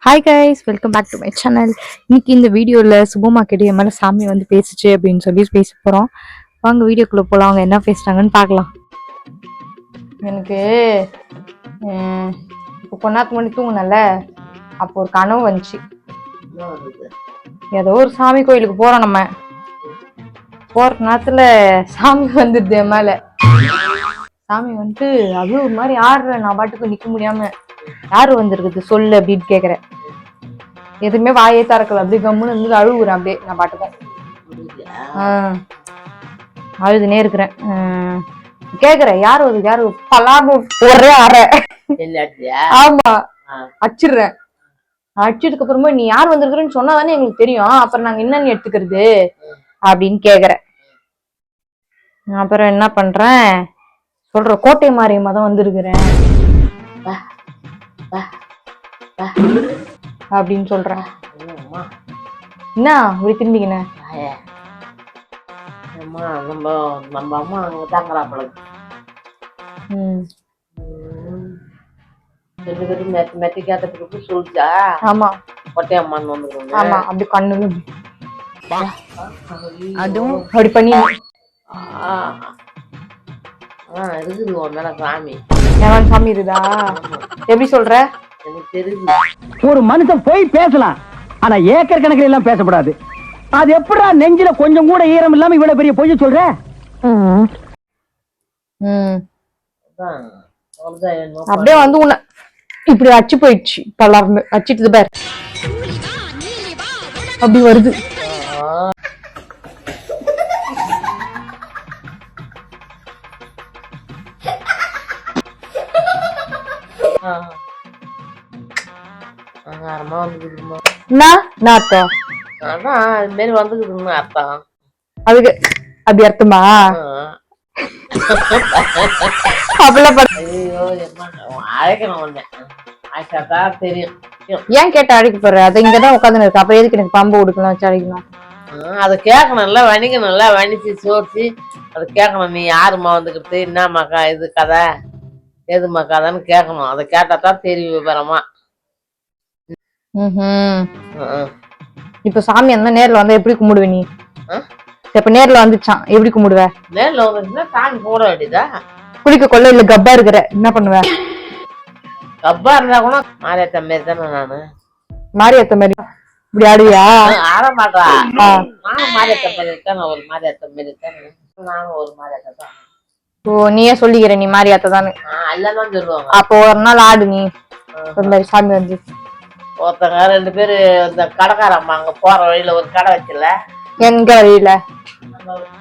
Hi guys, welcome back to my channel. இன்னைக்கு இந்த வீடியோவில் சுபமா கிட்ட என் மேலே சாமி வந்து பேசிச்சு அப்படின்னு சொல்லி பேச போகிறோம். வாங்க வீடியோக்குள்ளே போகலாம். அவங்க என்ன பேசுகிறாங்கன்னு பார்க்கலாம். எனக்கு இப்போ கொஞ்ச நேரத்துக்கு முன்னாடி தூங்குனல, அப்போ ஒரு கனவு வந்துச்சு. ஏதோ ஒரு சாமி கோயிலுக்கு போகிறோம். நம்ம போகிற நேரத்தில் சாமி வந்துடுது என் மேலே. சாமி வந்துட்டு அதுவும் ஒரு மாதிரி ஆடுறேன். நான் பாட்டுக்கு நிற்க முடியாமல், யாரு வந்திருக்குது சொல்லு அப்படின்னு கேட்குறேன். எதுவுமே வாயே திறக்கல, அப்படியே கம்முன்னு இருந்து அழுகுறேன். அப்படியே நான் பாட்டுக்கும் அழுதுனே இருக்கிறேன். கேக்குறேன் யாரு அது யாரு பலான்னு ஒரே அறை. ஆமா, அடிச்சிடுறேன். அடிச்சதுக்கு அப்புறமா நீ யார் வந்திருக்கிறன்னு சொன்னாதானே எங்களுக்கு தெரியும், அப்புறம் நாங்க என்னன்னு எடுத்துக்கிறது அப்படின்னு கேக்குறேன். அப்புறம் என்ன பண்றேன் சொல்ற, கோட்டை மாரியம்மா தான் வந்திருக்கிறேன் அப்படின்னு சொல்றேன். என்ன அப்படி திரும்பிக்கின? நம்ம அம்மா அங்க தாங்கறாப்பல. மெட்டிக்காத்துக்கு சொல்லிச்சா? ஆமா, கொட்டையம்மான்னு வந்துருக்கோங்க. ஆமா, அப்படி கண்ணு அதுவும் அப்படி பண்ணி இருக்குது உன் மேல சாமி. எவன் சாமி இருக்குதா? எப்படி சொல்ற? எனக்கு தெரியுது. ஒரு மனுஷன் போய் பேசலாம், ஆனா ஏக்கர் கணக்கில் எல்லாம் பேசக்கூடாது. அது எப்படா நெஞ்சில கொஞ்சம் கூட ஈரம் இல்லாம இவ்வளவு பெரிய பொய்ய சொல்ற? அப்படியே வந்து உன்னை இப்படி அச்சு போயிடுச்சு. பலர்ந்து அச்சிட்டு பாரு, அப்படி வருது. அதுக்கு அப்படி அர்த்தமா? தெரியும். ஏன் கேட்ட அழைக்க போற? அதை இங்கதான் உட்காந்து இருக்கு. அப்ப எதுக்கு எனக்கு பம்பு கொடுக்கலாம் வச்சு அழைக்கணும்? அதை கேட்கணும்ல, வணிகணும்ல, வணிச்சு சோர்த்தி அதை கேட்கணும். நீ யாருமா வந்துக்கிட்டு என்னம்மாக்கா இது கதை, எதுமா கதைன்னு கேட்கணும். அதை கேட்டாதான் தெரியும் விவரமா. இப்ப சாமி அந்த நேர்ல வந்தா எப்படி கும்பிடுவ நீ? இப்ப நேர்ல வந்துச்சான், எப்படி கும்பிடுவ? நேர்ல வந்துச்சுன்னா சாமி கூட வேண்டியதா? குளிக்க கொள்ள இல்ல கப்பா இருக்கிற, என்ன பண்ணுவ? கப்பா இருந்தா கூட மாரியாத்த மாரி தானே நானு. மாரியாத்த மாரி இப்படி ஆடுவியா? ஆட மாட்டா. நானும் மாரியாத்த மாரி இருக்கேன். ஒரு மாரியாத்த மாரி இருக்கேன். நானும் ஒரு மாரியாத்த தான். ஓ, நீயே சொல்லிக்கிற நீ மாரியாத்த தானே? அல்லதான் சொல்லுவாங்க. அப்போ ஒரு நாள் ஆடு நீ சாமி வந்து. ஒருத்தங்க 2 பேரு இந்த கடைக்காரம்மா அங்க போற வழியில ஒரு கடை வச்சுல. எங்க வழியில?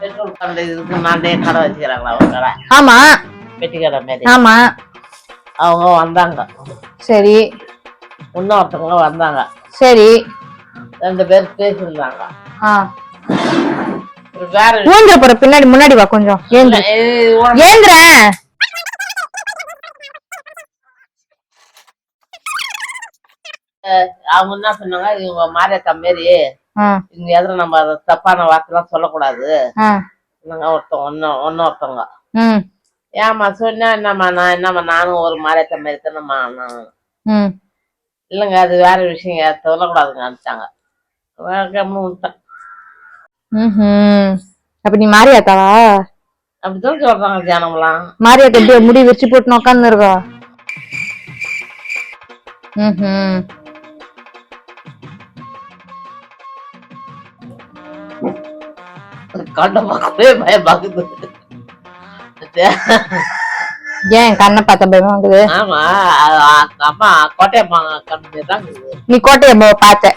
பெட்ரோல் கடை இருக்கு, நானே கடை வச்சுக்கிறாங்களா ஒரு கடை. ஆமா, பெட்டி கடை மாதிரி. ஆமா, அவங்க வந்தாங்க. சரி. இன்னொருத்தவங்க வந்தாங்க. சரி. 2 பேர் பேசிருந்தாங்க. ஏந்திர போற, பின்னாடி முன்னாடி வா கொஞ்சம். ஏந்திர. அவங்க என்ன சொன்னாங்க, இவங்க மாரியாத்தா மாரி இவங்க எதிர நம்ம தப்பான வார்த்தைலாம் சொல்லக்கூடாது. ஒன்னொருத்தவங்க ஏமா சொன்னா என்னம்மா, நான் என்னம்மா நானும் ஒரு மாரியாத்தா மாரி தானம்மா. இல்லைங்க அது வேற விஷயம், சொல்லக்கூடாதுங்க அனுப்பிச்சாங்க. விட்டேன். அப்ப நீ மாரியாத்தாவா? அப்படித்தான் சொல்றாங்க ஜனம்லாம். மாரியாத்தா எப்படி முடி வச்சு போட்டு உட்கார்ந்து இருக்கா? கண்ணை பார்க்கவே பயமாக்குது. ஏன் கண்ணை பார்த்த பயமாக்குது? ஆமா, அம்மா கோட்டையம்மா கண்ணு தான். நீ கோட்டையம்மாவை பார்த்த?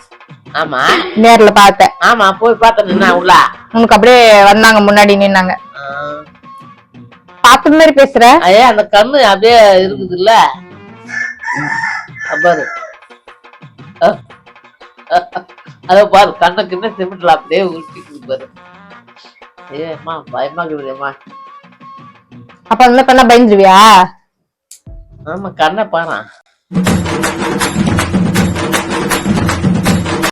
ஆமா, நேர்ல பார்த்த? ஆமா, போய் பார்த்தேன். உள்ள உனக்கு அப்படியே வந்தாங்க, முன்னாடி நின்னாங்க. பார்த்த மாதிரி பேசுற? ஐயா, அந்த கண்ணு அப்படியே இருக்குது இல்ல பாரு. அத பாரு, கண்ணை கிட்ட சிமெண்ட்ல அப்படியே உருட்டிட்டு பாரு. ஏம்மா பயமாக்குதுமா. அப்ப அந்த கண்ணை பயந்துருவியா? ஆமா, கண்ணை பாரு.